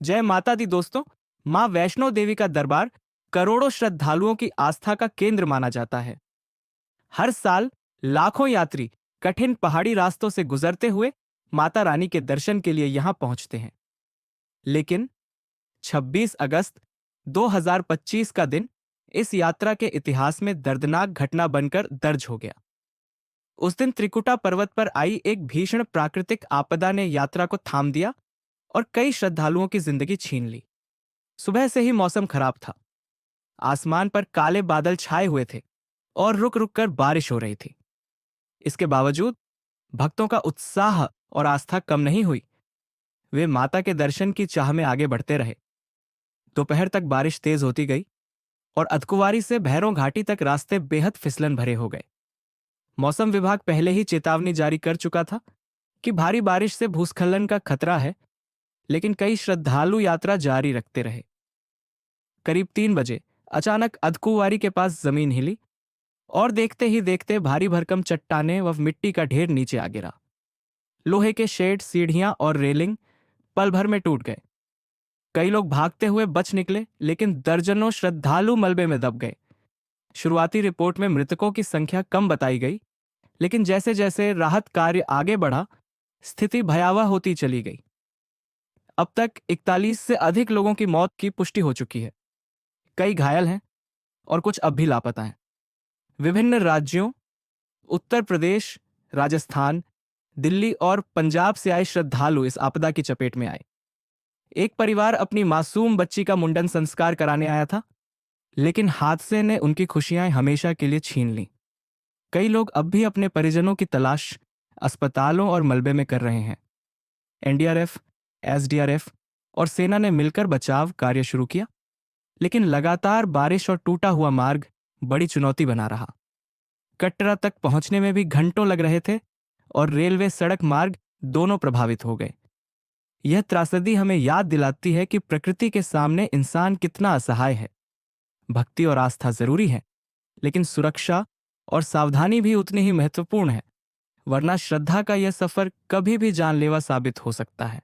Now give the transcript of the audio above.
जय माता दी दोस्तों। मां वैष्णो देवी का दरबार करोड़ों श्रद्धालुओं की आस्था का केंद्र माना जाता है। हर साल लाखों यात्री कठिन पहाड़ी रास्तों से गुजरते हुए माता रानी के दर्शन के लिए यहां पहुंचते हैं। लेकिन 26 अगस्त 2025 का दिन इस यात्रा के इतिहास में दर्दनाक घटना बनकर दर्ज हो गया। उस दिन त्रिकुटा पर्वत पर आई एक भीषण प्राकृतिक आपदा ने यात्रा को थाम दिया और कई श्रद्धालुओं की जिंदगी छीन ली। सुबह से ही मौसम खराब था। आसमान पर काले बादल छाए हुए थे और रुक रुक कर बारिश हो रही थी। इसके बावजूद भक्तों का उत्साह और आस्था कम नहीं हुई। वे माता के दर्शन की चाह में आगे बढ़ते रहे। दोपहर तक बारिश तेज होती गई और अधकुवारी से भैरों घाटी तक रास्ते बेहद फिसलन भरे हो गए। मौसम विभाग पहले ही चेतावनी जारी कर चुका था कि भारी बारिश से भूस्खलन का खतरा है, लेकिन कई श्रद्धालु यात्रा जारी रखते रहे। करीब 3 बजे अचानक अधकुवारी के पास जमीन हिली और देखते ही देखते भारी भरकम चट्टानें व मिट्टी का ढेर नीचे आ गिरा। लोहे के शेड, सीढ़ियां और रेलिंग पल भर में टूट गए। कई लोग भागते हुए बच निकले, लेकिन दर्जनों श्रद्धालु मलबे में दब गए। शुरुआती रिपोर्ट में मृतकों की संख्या कम बताई गई, लेकिन जैसे जैसे राहत कार्य आगे बढ़ा, स्थिति भयावह होती चली गई। अब तक 41 से अधिक लोगों की मौत की पुष्टि हो चुकी है। कई घायल हैं और कुछ अब भी लापता हैं। विभिन्न राज्यों, उत्तर प्रदेश, राजस्थान, दिल्ली और पंजाब से आए श्रद्धालु इस आपदा की चपेट में आए। एक परिवार अपनी मासूम बच्ची का मुंडन संस्कार कराने आया था, लेकिन हादसे ने उनकी खुशियां हमेशा के लिए छीन लीं। कई लोग अब भी अपने परिजनों की तलाश अस्पतालों और मलबे में कर रहे हैं। एनडीआरएफ, एसडीआरएफ और सेना ने मिलकर बचाव कार्य शुरू किया, लेकिन लगातार बारिश और टूटा हुआ मार्ग बड़ी चुनौती बना रहा। कटरा तक पहुंचने में भी घंटों लग रहे थे और रेलवे सड़क मार्ग दोनों प्रभावित हो गए। यह त्रासदी हमें याद दिलाती है कि प्रकृति के सामने इंसान कितना असहाय है। भक्ति और आस्था जरूरी है, लेकिन सुरक्षा और सावधानी भी उतनी ही महत्वपूर्ण है, वरना श्रद्धा का यह सफर कभी भी जानलेवा साबित हो सकता है।